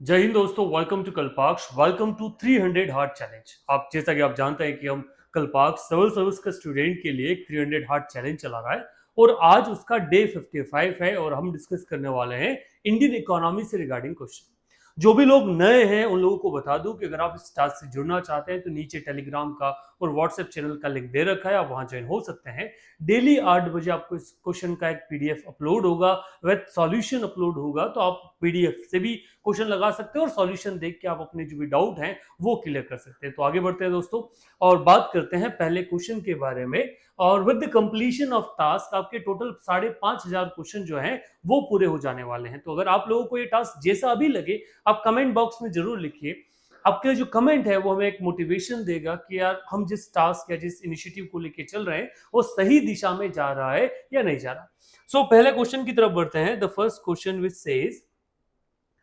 जय हिंद दोस्तों, welcome to Kalpaksh. Welcome to 300 heart challenge. आप जैसा कि आप जानते हैं कि हम कल्पाक्ष सिविल सर्विस का स्टूडेंट के लिए एक 300 हार्ट चैलेंज चला रहा है और आज उसका डे 55 है और हम डिस्कस करने वाले हैं इंडियन इकोनॉमी से रिगार्डिंग क्वेश्चन। जो भी लोग नए हैं उन लोगों को बता दूं कि अगर आप इस टास्क से जुड़ना चाहते हैं तो नीचे टेलीग्राम का और व्हाट्सएप चैनल का लिंक दे रखा है, आप वहां ज्वाइन हो सकते हैं। डेली 8 बजे आपको इस क्वेश्चन का एक पीडीएफ अपलोड होगा, विद सॉल्यूशन अपलोड होगा, तो आप पीडीएफ से भी क्वेश्चन लगा सकते हैं और सॉल्यूशन देख के आप अपने जो भी डाउट हैं वो क्लियर कर सकते हैं। तो आगे बढ़ते हैं दोस्तों और बात करते हैं पहले क्वेश्चन के बारे में। और with the completion of task आपके टोटल 5,500 क्वेश्चन जो हैं वो पूरे हो जाने वाले हैं। तो अगर आप लोगों को ये टास्क जैसा भी लगे आप कमेंट बॉक्स में जरूर लिखिए। आपके जो कमेंट है वो हमें एक मोटिवेशन देगा कि यार हम जिस टास्क या जिस इनिशिएटिव को लेके चल रहे हैं वो सही दिशा में जा रहा है या नहीं जा रहा। सो पहले क्वेश्चन की तरफ बढ़ते हैं। The first question which says,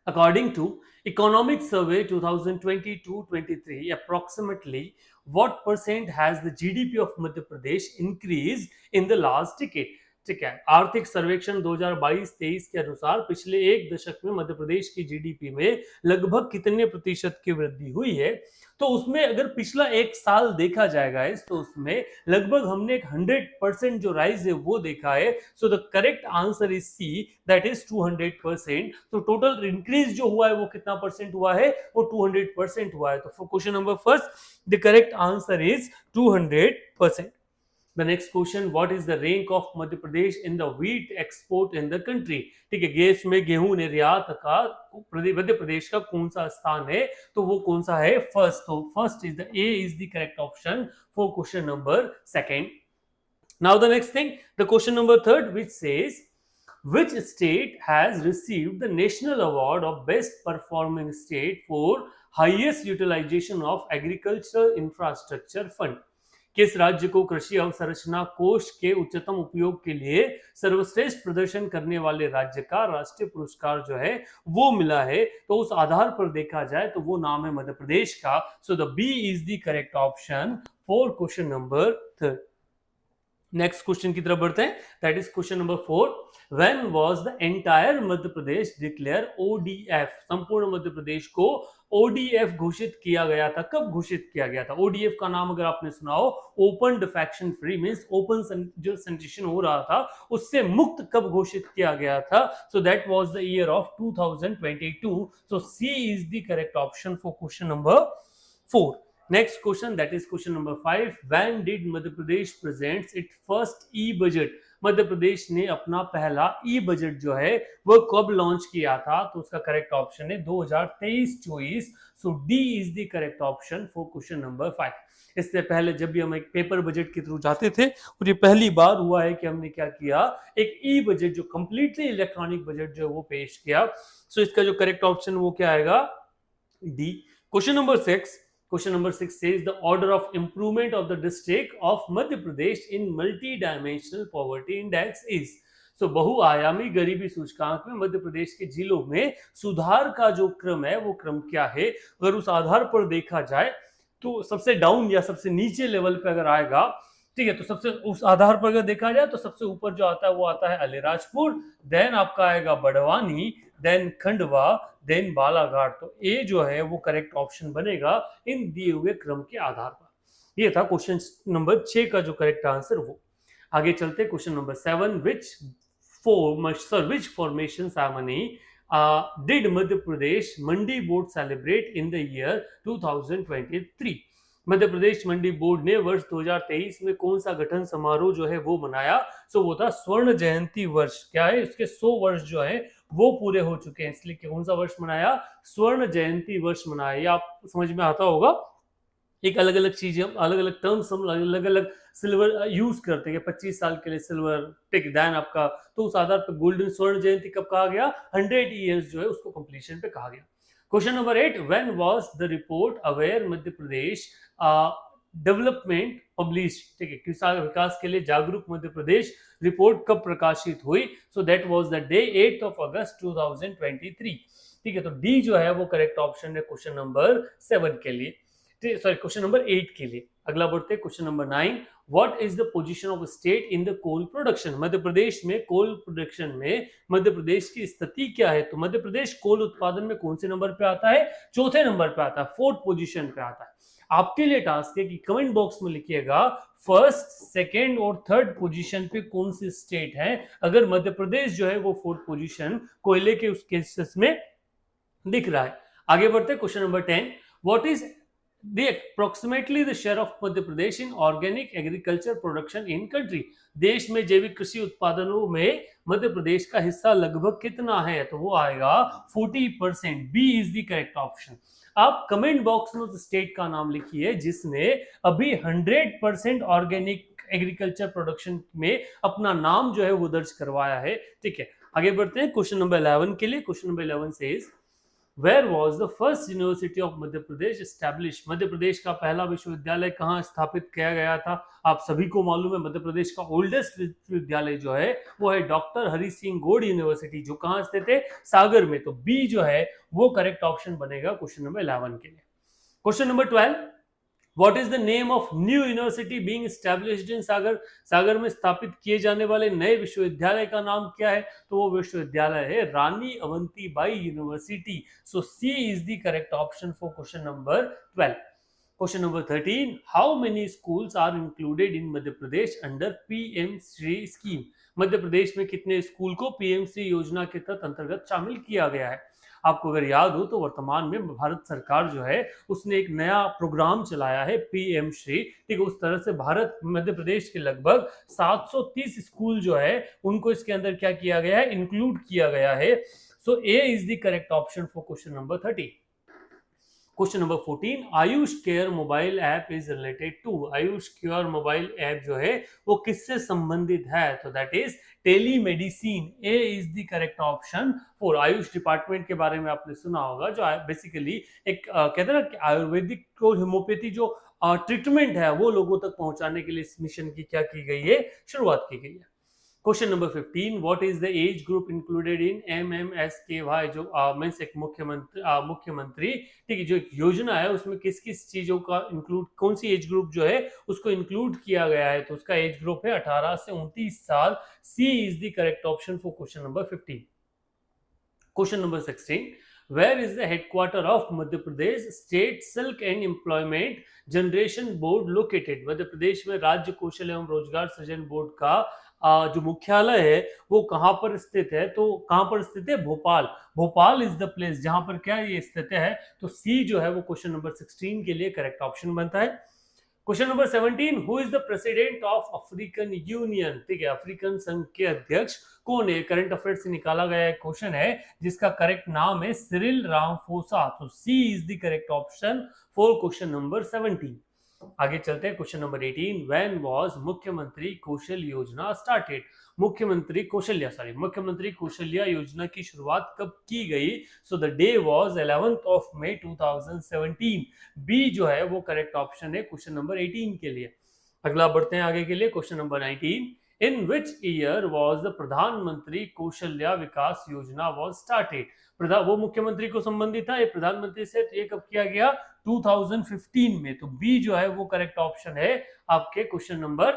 according to Economic Survey 2022-23, approximately what percent has the GDP of Madhya Pradesh increased in the last decade? ठीक है, आर्थिक सर्वेक्षण 2022-23 के अनुसार पिछले एक दशक में मध्य प्रदेश की जीडीपी में लगभग कितने प्रतिशत की वृद्धि हुई है। तो उसमें अगर पिछला एक साल देखा जाएगा इस तो उसमें लगभग हमने एक 100% जो राइज है वो देखा है। So the correct answer is C, that is 200%। तो टोटल इंक्रीज जो हुआ है वो कितना परसेंट हुआ है, वो 200% हुआ है। तो question number first the correct answer is 200%। The next question, what is the rank of Madhya Pradesh in the wheat export in the country? ठीक है, देश में गेहूं निर्यात का मध्य प्रदेश का कौन सा स्थान है, तो वो कौन सा है, फर्स्ट। तो first is the A is the correct option for question number second. Now the next thing, the question number third which says, which state has received the national award of best performing state for highest utilization of agricultural infrastructure fund? किस राज्य को कृषि अवसंरचना कोष के उच्चतम उपयोग के लिए सर्वश्रेष्ठ प्रदर्शन करने वाले राज्य का राष्ट्रीय पुरस्कार जो है वो मिला है। तो उस आधार पर देखा जाए तो वो नाम है मध्य प्रदेश का। So the B is the correct option for question number third. Next question की तरफ बढ़ते हैं, that is question number 4। When was the entire Madhya Pradesh declare ODF? संपूर्ण मध्य प्रदेश को ओडीएफ घोषित किया गया था, कब घोषित किया गया था? ओडीएफ का नाम अगर आपने सुना हो, open defection free, means open जो सैनिटेशन हो रहा था उससे मुक्त कब घोषित किया गया था? So that was the year of 2022। So C is the correct option for question number 4। Next question, that is question number 5. When did Madhya Pradesh presents its first e-budget? मध्य प्रदेश ने अपना पहला ई बजट जो है वो कब लॉन्च किया था? तो उसका करेक्ट ऑप्शन है 2023-24। So D is the correct option for question number 5। इससे पहले जब भी हम एक पेपर बजट के थ्रू जाते थे और ये पहली बार हुआ है कि हमने क्या किया, एक ई बजट जो कंप्लीटली इलेक्ट्रॉनिक बजट जो है वो पेश किया। सो इसका जो करेक्ट ऑप्शन वो क्या आएगा, D. Question number 6, question number 6 says the order of improvement of the district of Madhya Pradesh in multi-dimensional poverty index is। सो बहुआयामी गरीबी सूचकांक में मध्य प्रदेश के जिलों में सुधार का जो क्रम है वो क्रम क्या है? अगर उस आधार पर देखा जाए तो सबसे डाउन या सबसे नीचे लेवल पे अगर आएगा, ठीक है, तो सबसे उस आधार पर अगर देखा जाए तो सबसे ऊपर जो आता है वो आता है अलीराजपुर, देन आपका आएगा बड़वानी, देन खंडवा, देन बालाघाट। तो ए जो है वो करेक्ट ऑप्शन बनेगा इन दिए हुए क्रम के आधार पर। ये था क्वेश्चन नंबर 6 का जो करेक्ट आंसर वो। आगे चलते question number 7, which formation ceremony did Madhya Pradesh Mandi board celebrate in the year 2023? Madhya Pradesh Mandi board ने वर्ष 2023 में कौन सा गठन समारोह जो है वो मनाया? सो वो था स्वर्ण जयंती वर्ष। क्या है, इसके 100 वर्ष जो है वो पूरे हो चुके हैं, इसलिए कौन सा वर्ष मनाया? स्वर्ण जयंती वर्ष मनाया। ये आप समझ में आता होगा, एक अलग अलग चीजें, अलग अलग टर्म्स हम अलग अलग सिल्वर यूज करते हैं। 25 साल के लिए सिल्वर, टिक, दैन आपका, तो उस आधार पर गोल्डन स्वर्ण जयंती कब कहा गया? 100 ईयर्स जो है उसको कंप्लीशन पे कहा गया। Question number 8, when was the report aware Madhya Pradesh development publish? ठीक है, किसान विकास के लिए जागरूक मध्य प्रदेश रिपोर्ट कब प्रकाशित हुई? सो दैट वाज द डे 8 अगस्त 2023। ठीक है, तो डी जो है वो करेक्ट ऑप्शन है क्वेश्चन नंबर 7 के लिए। सॉरी क्वेश्चन नंबर 8 के लिए। अगला बढ़ते हैं question number 9, what is the position of state in the coal production. Madhya Pradesh में कोल प्रोडक्शन में मध्य प्रदेश की स्थिति क्या है। तो मध्य प्रदेश कोल उत्पादन में कौन से नंबर पे आता है, चौथे नंबर पे आता है, फोर्थ पोजीशन पे आता है। आपके लिए टास्क है कि कमेंट बॉक्स में लिखिएगा फर्स्ट, सेकेंड और थर्ड पोजीशन पे कौन सी स्टेट है। अगर मध्य प्रदेश जो है वो फोर्थ पोजीशन कोयले के उस केसेस में दिख रहा है। आगे बढ़ते हैं question number 10, what is the approximately the share of Madhya Pradesh in organic agriculture production in country। देश में जैविक कृषि उत्पादनों में मध्य प्रदेश का हिस्सा लगभग कितना है, तो वो आएगा 40%। B is the correct option. आप कमेंट बॉक्स में उस स्टेट का नाम लिखिए जिसने अभी 100% ऑर्गेनिक एग्रीकल्चर प्रोडक्शन में अपना नाम जो है वो दर्ज करवाया है। ठीक है, आगे बढ़ते हैं क्वेश्चन नंबर 11 के लिए। क्वेश्चन नंबर 11 से Where was the first university of Madhya Pradesh established। मध्य प्रदेश का पहला विश्वविद्यालय कहाँ स्थापित किया गया था। आप सभी को मालूम है मध्य प्रदेश का ओल्डेस्ट विश्वविद्यालय जो है वो है डॉक्टर हरि सिंह गौड़ यूनिवर्सिटी, जो कहाँ स्थित है, सागर में। तो बी जो है वो करेक्ट ऑप्शन बनेगा क्वेश्चन नंबर 11 के लिए। Question number 12, What is the name of new university being established in सागर। सागर में स्थापित किए जाने वाले नए विश्वविद्यालय का नाम क्या है, तो वो विश्वविद्यालय है Rani Avantibai university. So C is the correct option for question number 12। Question number 13, how many schools are included in Madhya Pradesh under PM Shri scheme. Madhya Pradesh में कितने स्कूल को पीएम श्री योजना के तहत अंतर्गत शामिल किया गया है। आपको अगर याद हो तो वर्तमान में भारत सरकार जो है उसने एक नया प्रोग्राम चलाया है पीएम श्री। ठीक है, उस तरह से भारत मध्य प्रदेश के लगभग 730 स्कूल जो है उनको इसके अंदर क्या किया गया है, इंक्लूड किया गया है। So A is the correct option for question number 30। Question number 14, Ayush care mobile app is related to. Ayush care mobile app जो है वो किससे संबंधित है, तो that is telemedicine. A is the correct option for. Ayush department के बारे में आपने सुना होगा, जो बेसिकली एक कहते हैं ना कि आयुर्वेदिक को होम्योपैथी जो ट्रीटमेंट है वो लोगों तक पहुंचाने के लिए इस मिशन की क्या की गई है, शुरुआत की गई है। Question number 15, what is the age group included in MMSKY, जो मींस एक मुख्यमंत्री ठीक है जो एक योजना है उसमें किस किस चीजों का इंक्लूड, कौन सी एज ग्रुप जो है उसको इंक्लूड किया गया है, तो उसका एज ग्रुप है 18 से 29 साल। C is the correct option for question number 15। Question number 16, where is the headquarter of Madhya Pradesh state silk and employment generation board located. Madhya Pradesh में राज्य कौशल एवं रोजगार सृजन बोर्ड का जो मुख्यालय है वो कहां पर स्थित है, तो कहां पर स्थित है, Bhopal. Bhopal is the place जहां पर क्या ये स्थित है। तो सी जो है वो क्वेश्चन नंबर 16 के लिए करेक्ट ऑप्शन बनता है। Question number 17, who is the president of African union. ठीक है, अफ्रीकन संघ के अध्यक्ष कौन है। करंट अफेयर्स से निकाला गया एक क्वेश्चन है जिसका करेक्ट नाम है सिरिल रामाफोसा। तो C is the correct option for question number 17। आगे चलते हैं क्वेश्चन नंबर 18, व्हेन वाज मुख्यमंत्री कौशल योजना स्टार्टेड। मुख्यमंत्री कौशल्या योजना की शुरुआत कब की गई, so the day was 11th of May 2017। B जो है वो करेक्ट ऑप्शन है क्वेश्चन नंबर 18 के लिए। अगला बढ़ते हैं आगे के लिए, question number 19, in which year was the प्रधानमंत्री कौशल्या विकास योजना वाज स्टार्टेड। वो मुख्यमंत्री को संबंधित था, ये प्रधानमंत्री से, तो ये कब किया गया, 2015 में। तो बी जो है वो करेक्ट ऑप्शन है आपके क्वेश्चन नंबर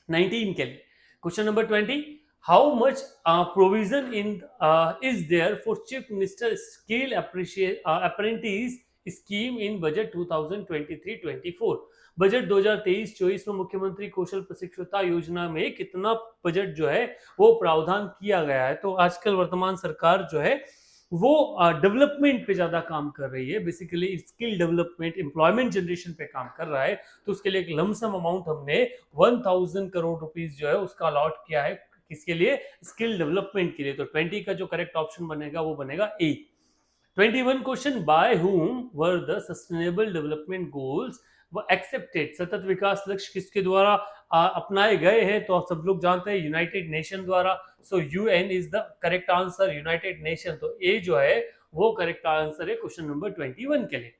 19 के लिए। Question number 20, how much provision in is there for chief minister skill apprentice scheme in budget 2023-24। Budget 2023-24 में मुख्यमंत्री कौशल प्रशिक्षुता योजना में कितना बजट जो है वो प्रावधान किया गया है। तो आजकल वर्तमान सरकार जो है वो डेवलपमेंट पे ज्यादा काम कर रही है, basically skill development, employment generation पे काम कर रहा है। तो उसके लिए एक लमसम अमाउंट हमने 1000 करोड़ रुपीस जो है उसका अलॉट किया है, किसके लिए, स्किल डेवलपमेंट के लिए। तो 20 का जो करेक्ट ऑप्शन बनेगा वो बनेगा ए। 21 question, by whom were the sustainable development goals वो एक्सेप्टेड। सतत विकास लक्ष्य किसके द्वारा अपनाए गए हैं, तो सब लोग जानते हैं यूनाइटेड नेशन द्वारा। So UN is the correct answer, united nation. तो ए जो है वो करेक्ट आंसर है क्वेश्चन नंबर 21 के लिए।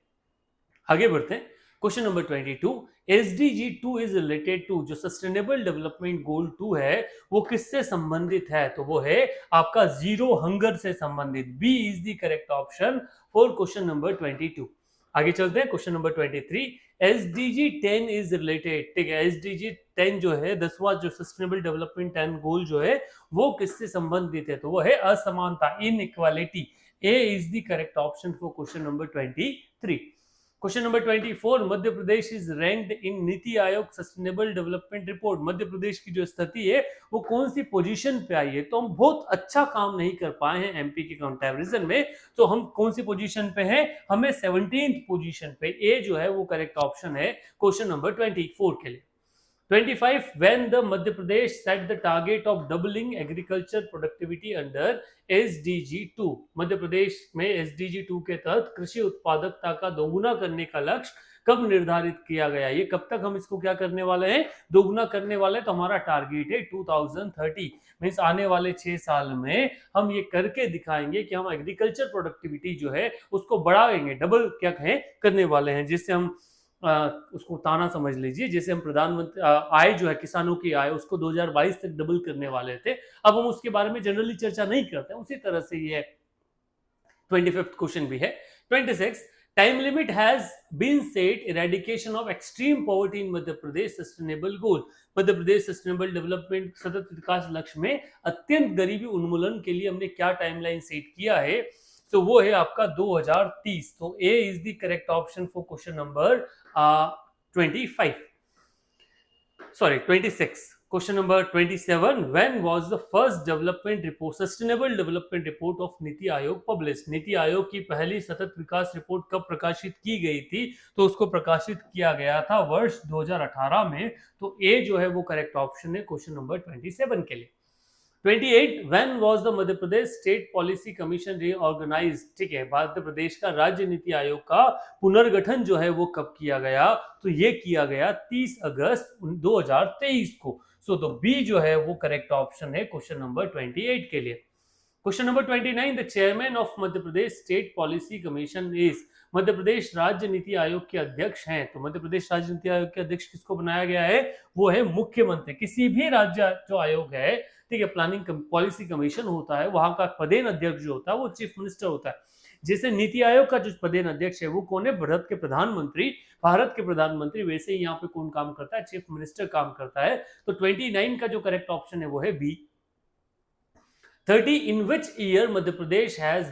आगे बढ़ते हैं, question number 22, SDG 2 is related to. जो सस्टेनेबल डेवलपमेंट गोल 2 है वो किससे संबंधित है, तो वो है आपका जीरो हंगर से संबंधित। B is the correct option for question number 22। आगे चलते हैं question number 23। SDG 10 is related, ठीक है, SDG 10 जो है 10वां जो सस्टेनेबल डेवलपमेंट 10 गोल जो है वो किससे संबंधित है, तो वो है असमानता, inequality. A is the correct option for question number 23। Question number 24, Madhya Pradesh is ranked in NITI Aayog sustainable development report. Madhya Pradesh की जो स्थिति है वो कौन सी पोजीशन पे आई है, तो हम बहुत अच्छा काम नहीं कर पाए हैं एमपी के कंपैरिजन में, तो हम कौन सी पोजीशन पे हैं, हमें 17th पोजीशन पे, ए जो है वो करेक्ट ऑप्शन है क्वेश्चन नंबर 24 के लिए। 25, when the Madhya Pradesh set the target of doubling agriculture productivity under SDG 2, मध्य प्रदेश में SDG 2 के तहत कृषि उत्पादकता का दोगुना करने का लक्ष्य कब निर्धारित किया गया, ये कब तक हम इसको क्या करने वाले हैं, दोगुना करने वाले हैं, तो हमारा टारगेट है 2030, मींस आने वाले 6 साल में हम ये करके दिखाएंगे कि हम एग्रीकल्चर प्रोडक्टिविटी जो है उसको बढ़ाएंगे, डबल क्या कहें करने वाले हैं, जिससे हम उसको ताना समझ लीजिए, जैसे हम प्रधानमंत्री आय जो है किसानों की आय उसको 2022 तक डबल करने वाले थे, अब हम उसके बारे में जनरली चर्चा नहीं करते, उसी तरह से ये 25th क्वेश्चन भी है। 26, time limit has been set eradication of extreme poverty in Madhya Pradesh sustainable goal. Madhya Pradesh sustainable development सतत विकास लक्ष्य में अत्यंत गरीबी उन्मूलन के लिए हमने क्या टाइमलाइन सेट किया है, तो वो है आपका 2030, तो A is the correct option for question number 26। Question number 27, when was the first development report, sustainable development report of NITI Aayog published? NITI Aayog की पहली सतत विकास रिपोर्ट कब प्रकाशित की गई थी, तो उसको प्रकाशित किया गया था वर्ष 2018 में, तो ए जो है वो करेक्ट ऑप्शन है क्वेश्चन नंबर 27 के लिए। 28, when was the Madhya Pradesh state policy commission reorganise, ठीक है, मध्य प्रदेश का राज्य नीति आयोग का पुनर्गठन जो है वो कब किया गया, तो ये किया गया 30 अगस्त 2023 को, सो तो बी जो है वो करेक्ट ऑप्शन है क्वेश्चन नंबर 28 के लिए। Question number 29, the chairman of Madhya Pradesh state policy commission is, Madhya Pradesh राज्य नीति आयोग के अध्यक्ष हैं, तो मध्य प्रदेश राज्य नीति आयोग के अध्यक्ष किसको बनाया गया है, वो है मुख्यमंत्री। किसी भी राज्य जो आयोग है, ठीक है, प्लानिंग पॉलिसी कमीशन होता है, वहां का पदेन अध्यक्ष जो होता है वो चीफ मिनिस्टर होता है। जैसे नीति आयोग का जो पदेन अध्यक्ष है वो कौन है, भारत के प्रधानमंत्री, वैसे ही यहाँ पे कौन काम करता है, चीफ मिनिस्टर काम करता है, तो 29 का जो करेक्ट ऑप्शन है वो है B. 30, in which year Madhya Pradesh has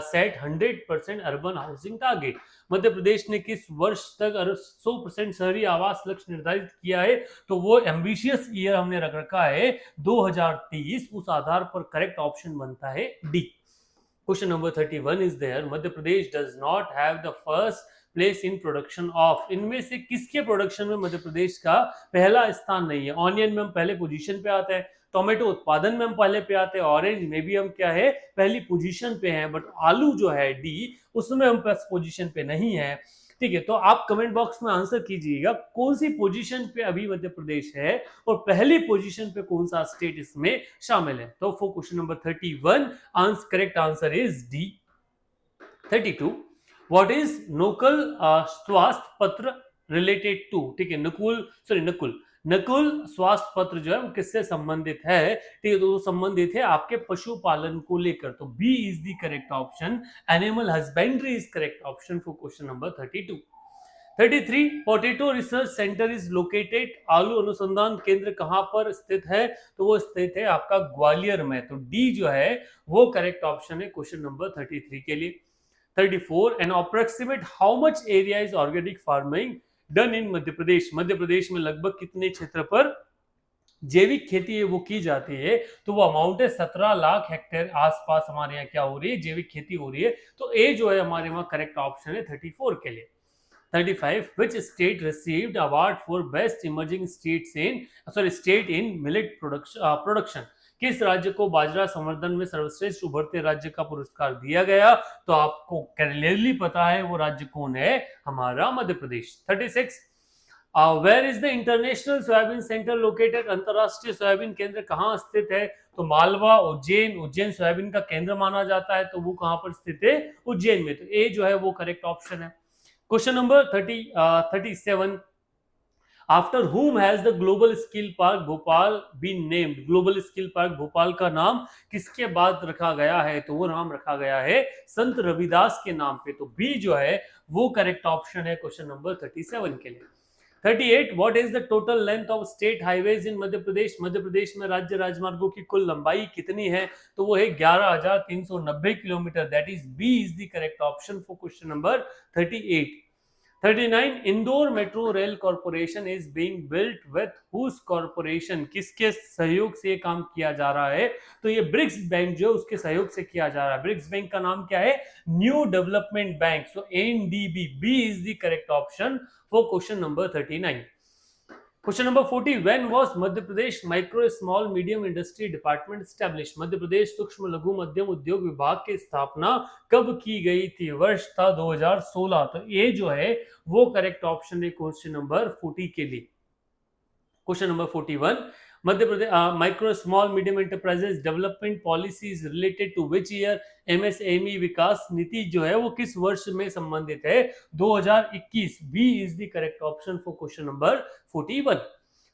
set 100% urban housing target, Madhya Pradesh ने किस वर्ष तक 100% शहरी आवास लक्ष्य निर्धारित किया है, तो वो एम्बिशियस ईयर हमने रख रखा है 2030, उस आधार पर करेक्ट ऑप्शन बनता है D. Question number 31 is there, Madhya Pradesh does not have the first place in production of, इनमें से किसके प्रोडक्शन में मध्य प्रदेश का पहला स्थान नहीं है। ऑनियन में हम पहले पोजीशन पे आते हैं, टोमेटो उत्पादन में हम पहले पे आते हैं, ऑरेंज में भी हम क्या है पहली पोजीशन पे हैं, बट आलू जो है डी उसमें हम फर्स्ट पोजीशन पे नहीं है, ठीक है। तो आप कमेंट बॉक्स में आंसर कीजिएगा कौन सी पोजीशन पे अभी मध्य प्रदेश है और पहली पोजीशन पे कौन सा स्टेट इसमें शामिल है। तो for question number 31 correct answer is D. 32, what is Nakul स्वास्थ्य पत्र रिलेटेड टू, ठीक है, नकुल स्वास्थ्य पत्र जो है वो किससे संबंधित है, ठीक है, तो संबंधित है आपके पशुपालन को लेकर, तो B is the correct option, animal husbandry is correct option for question number 32। 33, potato research centre is located, आलू अनुसंधान केंद्र कहां पर स्थित है, तो वो स्थित है आपका ग्वालियर में, तो डी जो है वो करेक्ट ऑप्शन है क्वेश्चन नंबर 33 के लिए। 34, an approximate how much area is organic farming done in Madhya Pradesh, Madhya Pradesh में लगभग कितने क्षेत्र पर जैविक खेती है वो की जाती है, तो वो अमाउंट है 17 लाख हेक्टेयर आसपास हमारे यहाँ क्या हो रही है, जैविक खेती हो रही है, तो ए जो है हमारे वहां करेक्ट ऑप्शन है 34 के लिए। 35, which state received award for best emerging state in millet production, किस राज्य को बाजरा संवर्धन में सर्वश्रेष्ठ उभरते राज्य का पुरस्कार दिया गया, तो आपको क्लियरली पता है वो राज्य कौन है, हमारा Madhya Pradesh. 36, where is the international soybean centre located, अंतरराष्ट्रीय सोयाबीन केंद्र कहाँ स्थित है, तो मालवा, उज्जैन सोयाबीन का केंद्र माना जाता है, तो वो कहाँ पर स्थित है, उज्जैन में, तो ए जो है वो करेक्ट ऑप्शन है। Question number 37, after whom has the global skill park Bhopal been named, global skill park Bhopal का नाम किसके बाद रखा गया है? तो वो नाम रखा गया है संत रविदास के नाम पे। तो बी जो है वो करेक्ट ऑप्शन है क्वेश्चन नंबर 37 के लिए। 38 what is the total length of state highways in Madhya Pradesh? Madhya Pradesh में राज्य राजमार्गों की कुल लंबाई कितनी है? तो वो है 11,390 kilometre. That is B is the correct option for question number 38। 39 Indore metro rail corporation is being built with whose corporation, किसके सहयोग से ये काम किया जा रहा है? तो ये ब्रिक्स बैंक जो है उसके सहयोग से किया जा रहा है। ब्रिक्स बैंक का नाम क्या है? New development bank. So NDB, B is the correct option for question number 39। Question number 40 when was Madhya Pradesh micro small medium industry department establish, Madhya Pradesh सूक्ष्म लघु मध्यम उद्योग विभाग की स्थापना कब की गई थी? वर्ष था 2016। तो ये जो है वो करेक्ट ऑप्शन है क्वेश्चन नंबर 40 के लिए। Question number 41 Madhya Pradesh micro small medium enterprises development policies related to which year? MSME विकास नीति जो है वो किस वर्ष में संबंधित है? 2021। B is the correct option for question number 41।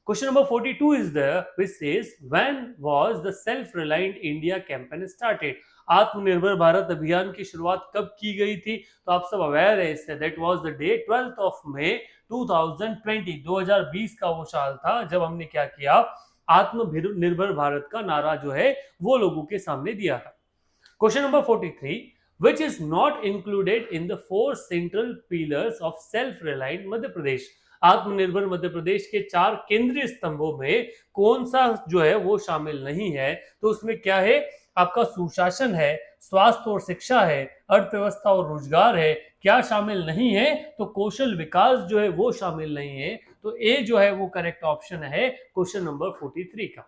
Question number 42 is there, which says when was the self-reliant India campaign started? आत्मनिर्भर भारत अभियान की शुरुआत कब की गई थी? तो आप सब अवेयर है इससे। That was the day 12th of May 2020, 2020 का वो साल था जब हमने क्या किया? आत्मनिर्भर भारत का नारा जो है वो लोगों के सामने दिया था। Question number 43 which is not included in the four central pillars of self-reliant Madhya Pradesh? आत्मनिर्भर मध्य प्रदेश के 4 केंद्रीय स्तंभों में कौन सा जो है वो शामिल नहीं है? तो उसमें क्या है? आपका सुशासन है, स्वास्थ्य और शिक्षा है, अर्थव्यवस्था और रोजगार है। क्या शामिल नहीं है? तो कौशल विकास जो है वो शामिल नहीं है। तो ए जो है वो करेक्ट ऑप्शन है क्वेश्चन नंबर 43 का।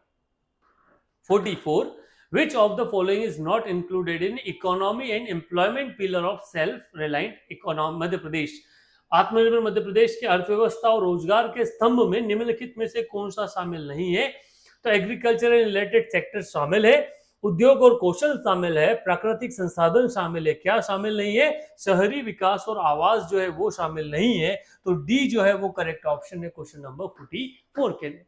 44 which of the following is not included in economy and employment pillar of self-reliant economy Madhya Pradesh? आत्मनिर्भर मध्य प्रदेश के अर्थव्यवस्था और रोजगार के स्तंभ में निम्नलिखित में से कौन सा शामिल नहीं है? तो एग्रीकल्चर एंड रिलेटेड सेक्टर शामिल है, उद्योग और कौशल शामिल है, प्राकृतिक संसाधन शामिल है। क्या शामिल नहीं है? शहरी विकास और आवास जो है वो शामिल नहीं है। तो डी जो है वो करेक्ट ऑप्शन है क्वेश्चन नंबर 44 के लिए।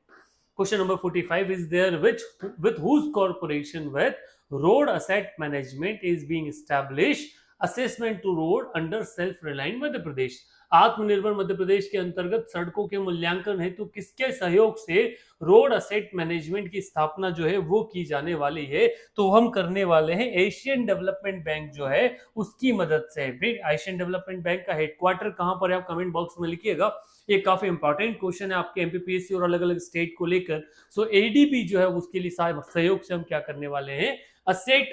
Question number 45 is there which with whose corporation with road asset management is being established? Assessment to road under self-reliant Madhya Pradesh. आत्मनिर्भर मध्य प्रदेश के अंतर्गत सड़कों के मूल्यांकन हेतु किसके सहयोग से रोड असेट मैनेजमेंट की स्थापना जो है वो की जाने वाली है? तो हम करने वाले हैं एशियन डेवलपमेंट बैंक जो है उसकी मदद से। एशियन डेवलपमेंट बैंक का हेडक्वार्टर कहां पर है? आप कमेंट बॉक्स में लिखिएगा। ये काफी इंपॉर्टेंट क्वेश्चन है आपके एमपीपीएससी और अलग अलग स्टेट को लेकर। सो एडीबी जो है उसके लिए सहयोग से हम क्या करने वाले हैं? असेट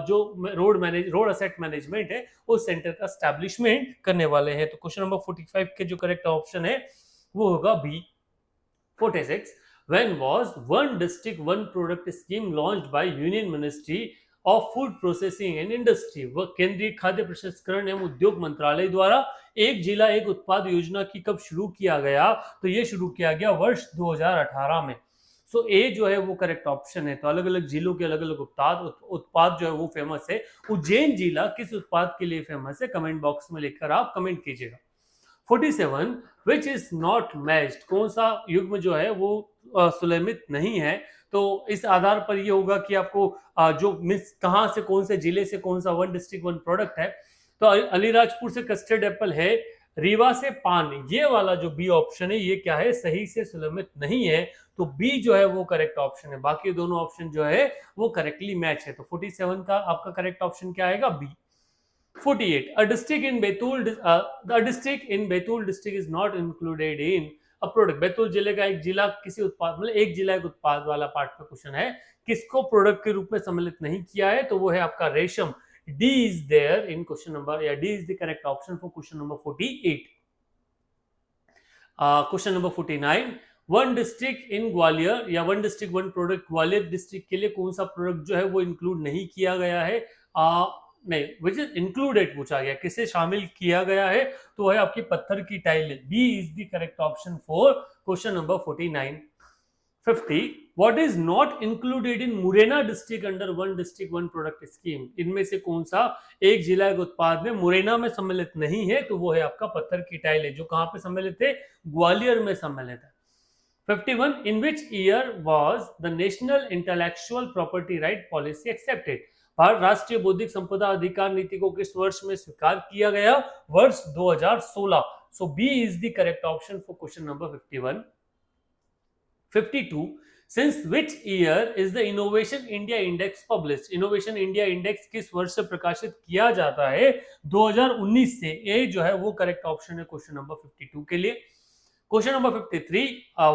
जो रोड असेट मैनेजमेंट है उस सेंटर का एस्टैब्लिशमेंट करने वाले हैं। तो क्वेश्चन नंबर 45 के जो करेक्ट ऑप्शन है वो होगा B. 46 when was one district one product scheme launched by Union Ministry of Food Processing and Industry? वह केंद्रीय खाद्य प्रसंस्करण एवं उद्योग मंत्रालय द्वारा एक जिला एक उत्पाद योजना की कब शुरू किया गया? तो ये शुरू किया गया वर्ष 2018 में। सो ए जो है वो करेक्ट ऑप्शन है। तो अलग अलग जिलों के अलग अलग उत्पाद जो है वो फेमस है। उज्जैन जिला किस उत्पाद के लिए फेमस है? कमेंट बॉक्स में लिखकर आप कमेंट कीजिएगा। 47 which is not matched, कौन सा युग्म जो है वो सुलमित नहीं है? तो इस आधार पर ये होगा कि आपको जो मिस कहां से कौन से जिले से कौन सा वन डिस्ट्रिक्ट वन प्रोडक्ट है। तो अलीराजपुर से कस्टर्ड एप्पल है, रीवा से पान, ये वाला जो बी ऑप्शन है ये क्या है? सही से सुलमित नहीं है। तो बी जो है वो करेक्ट ऑप्शन है। बाकी दोनों ऑप्शन जो है वो करेक्टली मैच है। तो 47 का आपका करेक्ट ऑप्शन क्या आएगा? B. 48 a district in Betul the district in Betul district is not included in a product। Betul जिले का एक जिला किसी उत्पाद मतलब एक जिला एक उत्पाद वाला पार्ट का क्वेश्चन है, किसको प्रोडक्ट के रूप में सम्मिलित नहीं किया है? तो वो है आपका रेशम। D is there in question number या D is the correct option for question number 48। Question number 49 one district in Gwalior या one district one product Gwalior district के लिए कौन सा प्रोडक्ट जो है वो इंक्लूड नहीं किया गया है? नहीं, विच इज इंक्लूडेड पूछा गया, किसे शामिल किया गया है? तो वह है आपकी पत्थर की tile. B is the correct option for question number 49। 50 what is not included in Morena district under one district one product scheme? इनमें से कौन सा एक जिला के उत्पाद में मुरैना में सम्मिलित नहीं है? तो वो है आपका पत्थर की टाइल है, जो कहां पे सम्मिलित है? ग्वालियर में सम्मिलित है। 51. In which year was the National Intellectual Property Right Policy accepted? Bharat राष्ट्रीय बौद्धिक संपदा अधिकार नीति को किस वर्ष में स्वीकार किया गया? वर्ष 2016. So B is the correct option for question number 51. 52. Since which year is the Innovation India Index published? Innovation India Index किस वर्ष से प्रकाशित किया जाता है? 2019 से. A जो है वो करेक्ट ऑप्शन है क्वेश्चन नंबर 52 के लिए. Question number 53.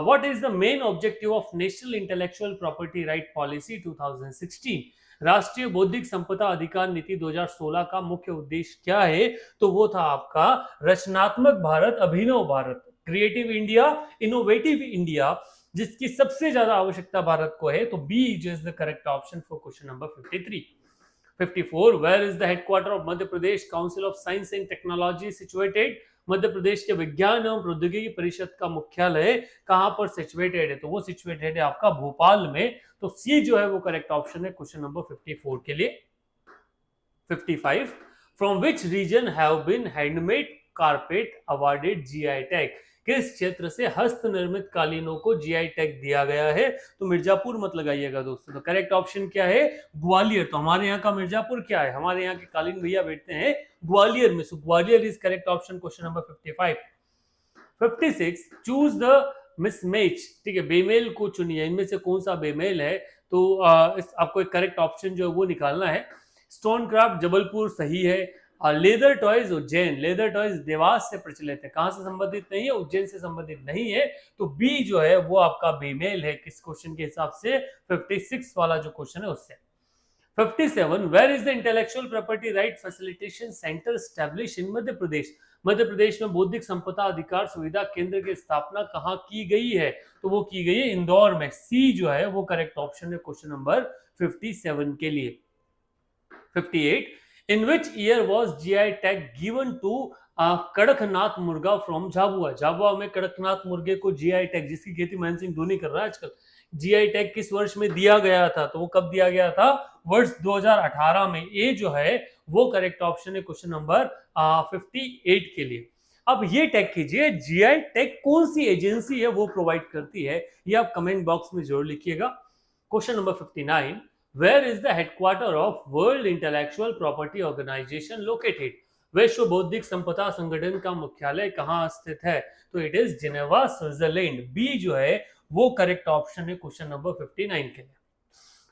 What is the main objective of National Intellectual Property Right Policy 2016? राष्ट्रीय बौद्धिक संपदा अधिकार नीति 2016 का मुख्य उद्देश्य क्या है? तो वो था आपका रचनात्मक भारत, अभिनव Bharat, creative India, innovative India, जिसकी सबसे ज्यादा आवश्यकता भारत को है. तो B is the correct option for question number 53. 54. Where is the headquarter of Madhya Pradesh Council of Science and Technology situated? Madhya Pradesh के विज्ञान एवं प्रौद्योगिकी परिषद का मुख्यालय कहां पर सिचुएटेड है? तो वो सिचुएटेड है आपका भोपाल में. तो सी जो है वो करेक्ट ऑप्शन है क्वेश्चन नंबर 54 के लिए. 55. From which region have been handmade carpet awarded GI tag? किस क्षेत्र से हस्त निर्मित कालीनों को जीआई टैग दिया गया है? तो मिर्जापुर मत लगाइएगा दोस्तों. तो करेक्ट ऑप्शन क्या है? ग्वालियर. तो हमारे यहाँ का मिर्जापुर क्या है? हमारे यहाँ के कालीन भैया बैठते हैं ग्वालियर में. So Gwalior is correct option question number 55. 56. Choose the mismatch. ठीक है, बेमेल को चुनिए. इनमें से कौन सा बेमेल है? तो आपको एक करेक्ट ऑप्शन जो है वो निकालना है. स्टोन क्राफ्ट जबलपुर सही है. Leather toys Ujjain. Leather toys Dewas से प्रचलित है. कहां से संबंधित नहीं है? उज्जैन से संबंधित नहीं है. तो बी जो है वो आपका बेमेल है. किस क्वेश्चन के हिसाब से? 56 वाला जो क्वेश्चन है उससे. 57. Where is the intellectual property right facilitation centre establish in Madhya Pradesh? Madhya Pradesh में बौद्धिक संपदा अधिकार सुविधा केंद्र की स्थापना कहां की गई है? तो वो की गई है इंदौर में. सी जो है वो करेक्ट ऑप्शन है क्वेश्चन नंबर 57 के लिए. 58. In which year was GI tag given to Kadaknath मुर्गा फ्रॉम झाबुआ? झाबुआ में कड़कनाथ मुर्गे को जीआई टैग, जिसकी खेती महेंद्र सिंह धोनी कर रहा है आजकल, जीआई टैग किस वर्ष में दिया गया था? तो वो कब दिया गया था? वर्ष 2018 में. ए जो है वो करेक्ट ऑप्शन है क्वेश्चन नंबर 58 के लिए. अब ये टैग कीजिए, जीआई टैग कौन सी एजेंसी है वो प्रोवाइड करती है? ये आप कमेंट बॉक्स में जरूर लिखिएगा. Question number 59. Where is the headquarter of World Intellectual Property Organization located? विश्व बौद्धिक संपदा संगठन का मुख्यालय कहां स्थित है? तो it is Geneva, Switzerland. B जो है वो करेक्ट ऑप्शन है क्वेश्चन नंबर 59 के लिए.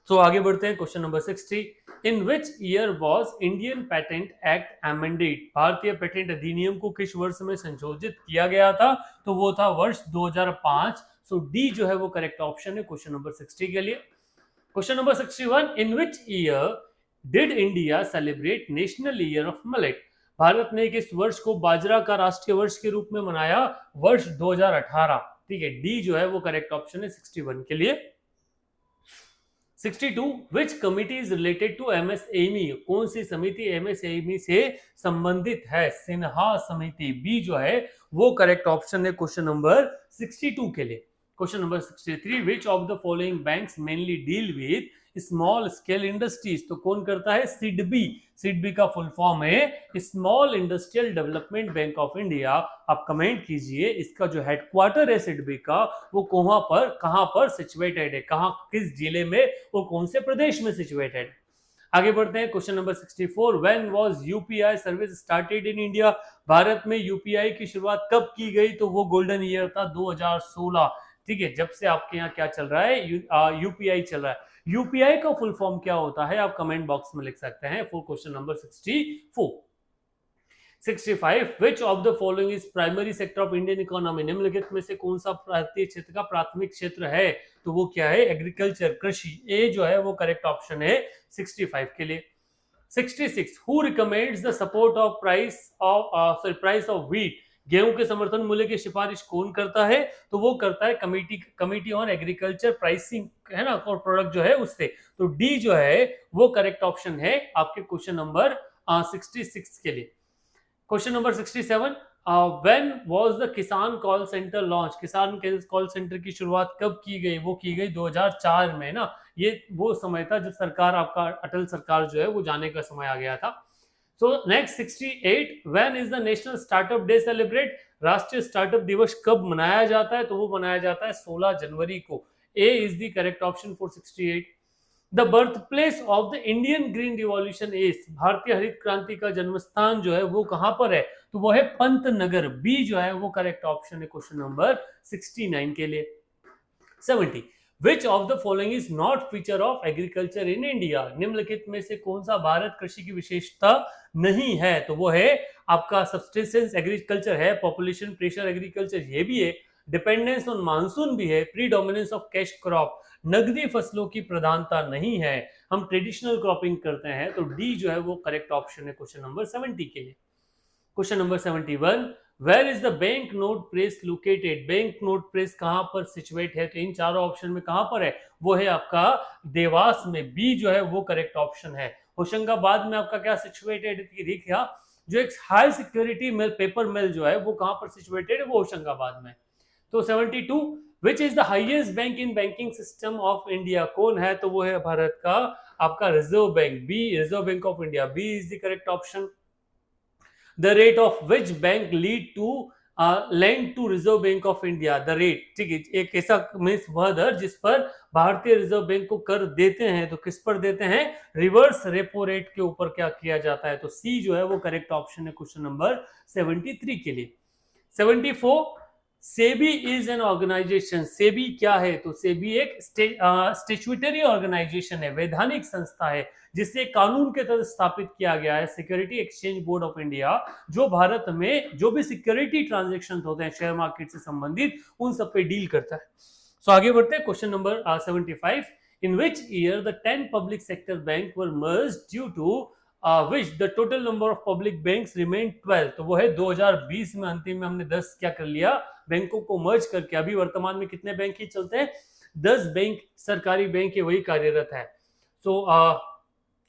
तो आगे बढ़ते हैं question number 60. In which year was Indian patent act amended? भारतीय पेटेंट अधिनियम को किस वर्ष में संशोधित किया गया था? तो वो था वर्ष 2005. सो डी जो है वो करेक्ट ऑप्शन है क्वेश्चन नंबर 60 के लिए. Question number 61. In which year did India celebrate National Year of Millet? Bharat ने किस वर्ष को बाजरा का राष्ट्रीय वर्ष के रूप में मनाया? वर्ष 2018. ठीक है, डी जो है वो करेक्ट ऑप्शन है 61 के लिए. 62. Which committee is related to MSME? कौन सी समिति MSME से संबंधित है? सिन्हा समिति. बी जो है वो करेक्ट ऑप्शन है क्वेश्चन नंबर 62 के लिए. Question number 63. Which of the following banks mainly deal with small scale industries? तो कौन करता है? सिडबी. सिडबी का फुल फॉर्म है small industrial development bank of India. आप कमेंट कीजिए इसका जो हेडक्वार्टर है सिडबी का वो कहां पर सिचुएटेड है? कहां, किस जिले में, वो कौन से प्रदेश में सिचुएटेड है? आगे बढ़ते हैं question number 64. When was UPI service started in India? Bharat में यूपीआई की शुरुआत कब की गई? तो वो गोल्डन ईयर था 2016. ठीक है, जब से आपके यहाँ क्या चल रहा है? यूपीआई चल रहा है. यूपीआई का फुल फॉर्म क्या होता है? आप कमेंट बॉक्स में लिख सकते हैं for question number 64. 65. Which of the following is primary sector of Indian economy? निम्नलिखित में से कौन सा भारतीय क्षेत्र का प्राथमिक क्षेत्र है? तो वो क्या है? एग्रीकल्चर, कृषि. ए जो है वो करेक्ट ऑप्शन है 65 के लिए. 66. Who recommends the support of price of wheat? गेहूं के समर्थन मूल्य की सिफारिश कौन करता है? तो वो करता है कमिटी ऑन एग्रीकल्चर प्राइसिंग, है ना, और प्रोडक्ट जो है उससे. तो डी जो है वो करेक्ट ऑप्शन है आपके क्वेश्चन नंबर 66 के लिए. Question number 67. When was the किसान कॉल सेंटर लॉन्च? किसान कॉल सेंटर की शुरुआत कब की गई? वो की गई 2004 में ना. ये वो समय था जब सरकार आपका अटल सरकार जो है वो जाने का समय आ गया था. So next 68, when is the national startup day celebrate? राष्ट्रीय स्टार्टअप दिवस कब मनाया जाता है? तो वो मनाया जाता है 16 जनवरी को। A is the correct option for 68। The birth place of the Indian green revolution is? भारतीय हरित क्रांति का जन्मस्थान जो है वो कहां पर है? तो वो है पंतनगर। बी जो है वो करेक्ट ऑप्शन है क्वेश्चन नंबर 69 के लिए। 70, which of the following is not feature of agriculture in India? निम्नलिखित में से कौन सा भारत कृषि की विशेषता नहीं है? तो वो है आपका सब्सिस्टेंस एग्रीकल्चर है, पॉपुलेशन प्रेशर एग्रीकल्चर ये भी है, डिपेंडेंस ऑन मानसून भी है, प्रीडोमिनेंस ऑफ कैश क्रॉप, नगदी फसलों की प्रधानता नहीं है, हम ट्रेडिशनल क्रॉपिंग करते हैं। तो डी जो है वो करेक्ट ऑप्शन है क्वेश्चन नंबर 70 के लिए। Question number 71, where is the bank note press located? Bank note press कहां पर सिचुएट है? तो इन चारों ऑप्शन में कहां पर है? वो है आपका देवास में। बी जो है वो करेक्ट ऑप्शन है। होशंगाबाद में आपका क्या सिचुएटेड? देखिए जो एक हाई सिक्योरिटी मिल, पेपर मिल जो है वो कहां पर सिचुएटेड है? वो होशंगाबाद में। तो 72, which is the highest bank in banking system of India? कौन है? तो वो है भारत का आपका reserve bank. B, reserve bank of India. B is the correct option. The rate of which bank lead to lend to reserve bank of India? The rate, ठीक है, एक ऐसा मीन्स वह दर जिस पर भारतीय रिजर्व बैंक को कर देते हैं। तो किस पर देते हैं? रिवर्स रेपो रेट के ऊपर क्या किया जाता है? तो सी जो है वो करेक्ट ऑप्शन है क्वेश्चन नंबर 73 के लिए। 74, SEBI is an organisation. SEBI क्या है? तो सेबी एक स्टेचुटरी ऑर्गेनाइजेशन है, वैधानिक संस्था है, जिसे कानून के तहत स्थापित किया गया है। Security exchange board of India जो भारत में जो भी सिक्योरिटी ट्रांजैक्शन होते हैं शेयर मार्केट से संबंधित उन सब पे डील करता है। सो आगे बढ़ते हैं question number 75, in which year the 10 public sector bank were merged due to which the total number of public banks remained 12? तो वो है 2020 में। अंतिम में हमने 10 क्या कर लिया? बैंकों को मर्ज करके। अभी वर्तमान में कितने बैंक ही चलते हैं? 10 बैंक सरकारी बैंक है वही कार्यरत है। सो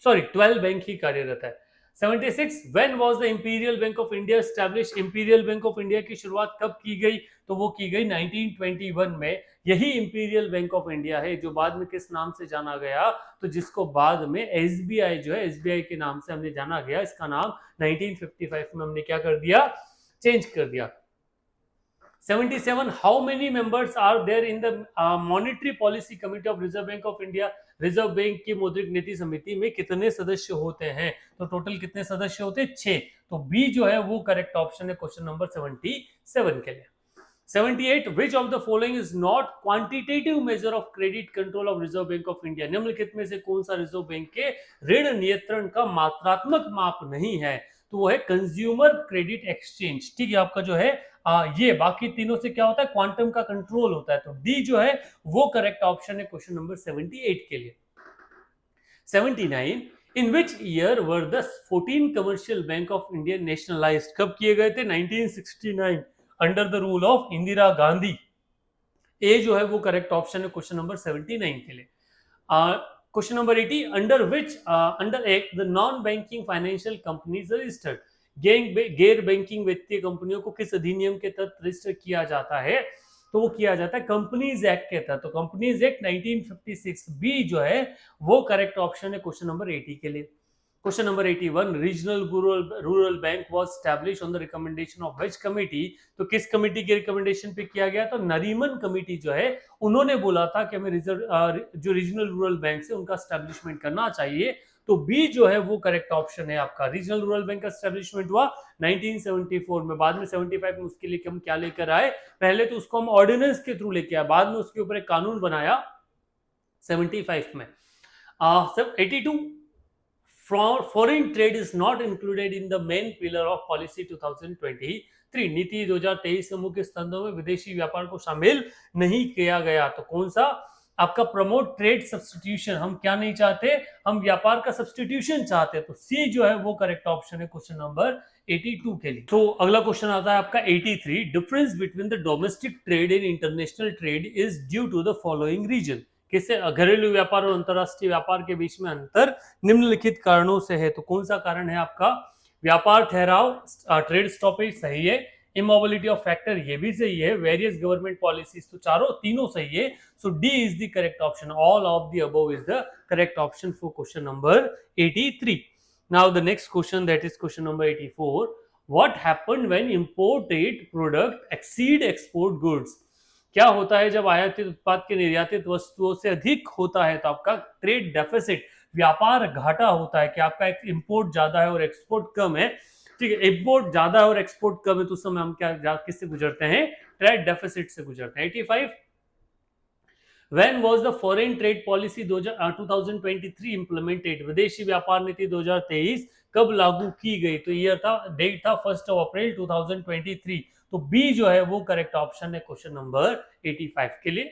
12 बैंक ही कार्यरत है। 76, when was the Imperial Bank of India established? Imperial bank of India की शुरुआत कब की गई? तो वो की गई 1921 में। यही इंपीरियल बैंक ऑफ इंडिया है जो बाद में किस नाम से जाना गया? तो जिसको बाद में एसबीआई जो है, एसबीआई के नाम से हमने जाना गया। इसका नाम 1955 में हमने क्या कर दिया? चेंज कर दिया। 77, how many members are there in the monetary policy committee of Reserve Bank of India? Reserve bank की मौद्रिक नीति समिति में कितने सदस्य होते हैं? तो टोटल कितने सदस्य होते हैं? 6। तो बी जो है वो करेक्ट ऑप्शन है क्वेश्चन नंबर 77 के लिए। 78, which of the following is not quantitative measure of credit control of Reserve Bank of India? निम्नलिखित में से कौन सा रिजर्व बैंक के ऋण नियंत्रण का मात्रात्मक माप नहीं है? तो वो है कंज्यूमर क्रेडिट एक्सचेंज। ठीक है, आपका जो है ये बाकी तीनों से क्या होता है? क्वांटम का कंट्रोल होता है। तो डी जो है वो करेक्ट ऑप्शन है क्वेश्चन नंबर 78 के लिए। 79, in which year were the 14 commercial bank of India nationalized? कब किए गए थे? 1969 under the rule of Indira Gandhi. A जो है वो करेक्ट ऑप्शन है क्वेश्चन नंबर 79 के लिए। Question number 80, under act the non banking financial companies registered? गैर बैंकिंग वित्तीय कंपनियों को किस अधिनियम के तहत रजिस्टर किया जाता है? तो वो किया जाता है कंपनीज एक्ट के तहत। तो कंपनीज एक्ट 1956। बी जो है वो करेक्ट ऑप्शन है क्वेश्चन नंबर 80 के लिए। Question number 81, regional rural bank was established on the recommendation of which committee? तो किस कमिटी के रिकमेंडेशन पे किया गया? तो नरीमन कमिटी जो है उन्होंने बोला था कि हमें जो रीजनल रूरल बैंक है उनका एस्टैब्लिशमेंट करना चाहिए। तो बी जो है वो करेक्ट ऑप्शन है आपका। रीजनल रूरल बैंक का एस्टैब्लिशमेंट हुआ 1974 में। बाद में 75 में उसके लिए हम क्या लेकर आए? पहले तो उसको हम ऑर्डिनेंस के थ्रू लेके आए, बाद में उसके ऊपर एक कानून बनाया 75 में। 82, foreign trade is not included in the main pillar of policy 2023। नीति 2023 के मुख्य स्तंभों में विदेशी व्यापार को शामिल नहीं किया गया। तो कौन सा? आपका प्रमोट ट्रेड सब्स्टिट्यूशन। हम क्या नहीं चाहते? हम व्यापार का सब्स्टिट्यूशन चाहते हैं। तो सी जो है वो करेक्ट ऑप्शन है क्वेश्चन नंबर 82 के लिए। तो अगला क्वेश्चन आता है आपका 83, difference between the domestic trade and international trade is due to the following reason? किससे? घरेलू व्यापार और अंतरराष्ट्रीय व्यापार के बीच में अंतर निम्नलिखित कारणों से है। तो कौन सा कारण है आपका? व्यापार ठहराव, ट्रेड स्टॉपेज सही है, इमोबिलिटी ऑफ फैक्टर ये भी सही है, वेरियस गवर्नमेंट पॉलिसीज, तो तीनों सही है। So D is the correct option. All of the above is the correct option for question number 83। Now the next question, that is question number 84. What happened when imported product exceed export goods? क्या होता है जब आयातित उत्पाद के निर्यातित वस्तुओं से अधिक होता है? तो आपका ट्रेड डेफिसिट, व्यापार घाटा होता है कि आपका इंपोर्ट ज्यादा है और एक्सपोर्ट कम है। ठीक है, इंपोर्ट ज्यादा है और एक्सपोर्ट कम है तो उस समय हम क्या किससे गुजरते हैं? ट्रेड डेफिसिट से गुजरते हैं। 85. When was the foreign trade policy 2023 implemented? विदेशी व्यापार नीति 2023 कब लागू की गई? तो ईयर था, डेट था 1 अप्रैल 2023। तो बी जो है वो करेक्ट ऑप्शन है क्वेश्चन नंबर 85 के लिए।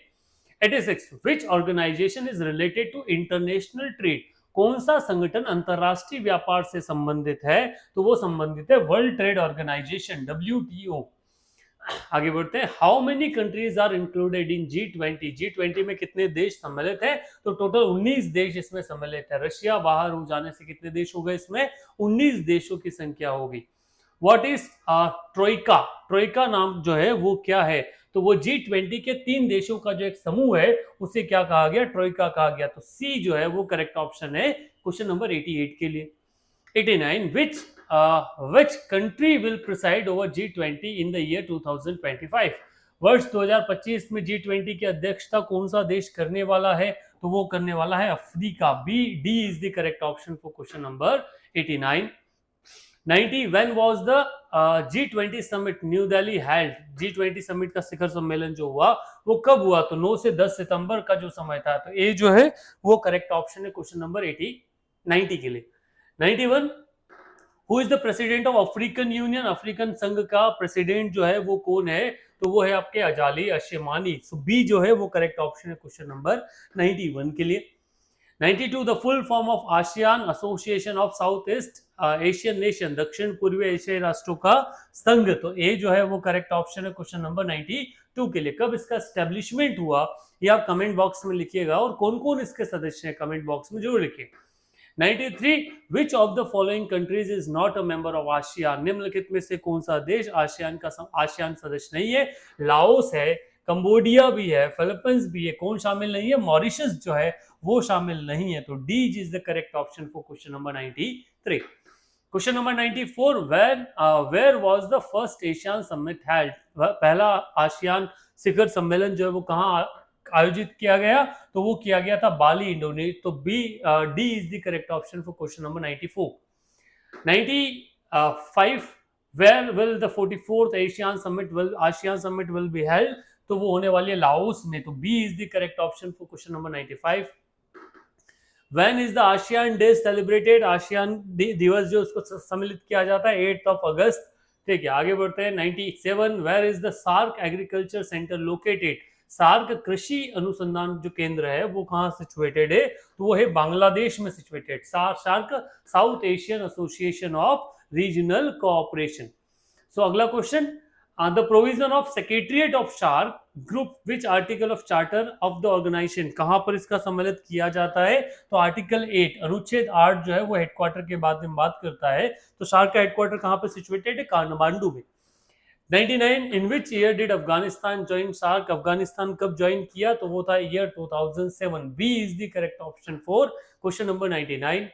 86. Which organization is related to international trade? कौन सा संगठन अंतरराष्ट्रीय व्यापार से संबंधित है? तो वो संबंधित है वर्ल्ड ट्रेड ऑर्गेनाइजेशन, WTO। आगे बढ़ते हैं। How many countries are included in G20? G20 में कितने देश सम्मिलित हैं? तो टोटल 19 देश इसमें सम्मिलित है। रशिया बाहर हो जाने से कितने देश हो गए? इसमें 19 देशों की संख्या होगी। What is Troikaa? ट्रोइका नाम जो है वो क्या है? तो वो G20 के 3 देशों का जो एक समूह है उसे क्या कहा गया? ट्रोइका कहा गया। तो सी जो है वो करेक्ट ऑप्शन है क्वेश्चन नंबर 88 के लिए। 89. Which country will preside over G20 in the year 2025? वर्ष 2025 में G20 की अध्यक्षता कौन सा देश करने वाला है? तो वो करने वाला है Africa. D is the correct option for question number 89. 90. When was the G20 summit New Delhi held? G20 summit का शिखर सम्मेलन जो हुआ वो कब हुआ? तो 9 से 10 सितंबर का जो समय था। तो ए जो है वो करेक्ट ऑप्शन है क्वेश्चन नंबर 90 के लिए। 91. Who is the president of African union? African संघ का प्रेसिडेंट जो है वो कौन है? तो वो है आपके अजाली अशेमानी। सो बी जो है वो करेक्ट ऑप्शन है क्वेश्चन नंबर 91 के लिए। 92. The full form of ASEAN, association of south east Asian nation, दक्षिण पूर्वी एशियाई राष्ट्रों का संघ। तो ए जो है वो करेक्ट ऑप्शन है क्वेश्चन नंबर 92 के लिए। कब इसका एस्टेब्लिशमेंट हुआ ये आप कमेंट बॉक्स में लिखिएगा और कौन कौन इसके सदस्य हैं कमेंट बॉक्स में जरूर लिखिए। 93. Which of the following countries is not a member of ASEAN? निम्नलिखित में से कौन सा देश आसियान सदस्य नहीं है? लाओस है, कंबोडिया भी है, फिलीपींस भी है। कौन शामिल नहीं है? मॉरिशस जो है वो शामिल नहीं है। तो D is the correct option for question number 93। Question number 94. Where was the first Asian summit held? पहला आसियान शिखर सम्मेलन जो है वो कहाँ आयोजित किया गया? तो वो किया गया था बाली, इंडोनेशिया। तो D is the correct option for question number 94। 95. Where will the 44th ASEAN summit will be held? तो वो होने वाली है लाओस में। तो B is the correct option for question number 95। When is the ASEAN Day celebrated? ASEAN दिवस जो उसको सम्मिलित किया जाता है 8 अगस्त। ठीक है, आगे बढ़ते हैं। 97. Where is the SAARC Agriculture Center located? SAARC कृषि अनुसंधान जो केंद्र है वो कहाँ सिचुएटेड है? तो वो है बांग्लादेश में situated. SAARC, South Asian association of regional cooperation. So अगला question, the provision of secretariat of SAARC group which article of charter of the organization, कहां पर इसका सम्मिलित किया जाता है? तो आर्टिकल 8 अनुच्छेद 8 जो है वो हेडक्वार्टर के बाद में बात करता है। तो सार्क का हेडक्वार्टर कहां पर सिचुएटेड है? काठमांडू में। 99. In which year did Afghanistan join SAARC? Afghanistan कब ज्वाइन किया? तो वो था year 2007। B is the correct option for question number 99।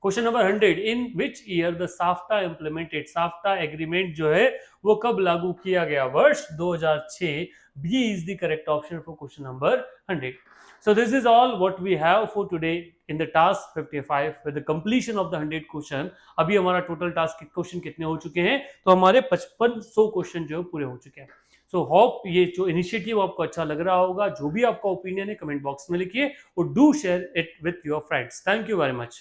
Question number 100. In which year the SAFTA implemented? SAFTA agreement जो है वो कब लागू किया गया? वर्ष 2006। B is the correct option for question number 100. So this is all what we have for today in the task 55 with the completion of the 100 question. अभी हमारा टोटल टास्क क्वेश्चन कितने हो चुके हैं? तो हमारे 5500 क्वेश्चन जो पूरे हो चुके हैं। सो होप ये जो इनिशिएटिव आपको अच्छा लग रहा होगा। जो भी आपका ओपिनियन है कमेंट बॉक्स में लिखिए और do share it with your friends. Thank you very much.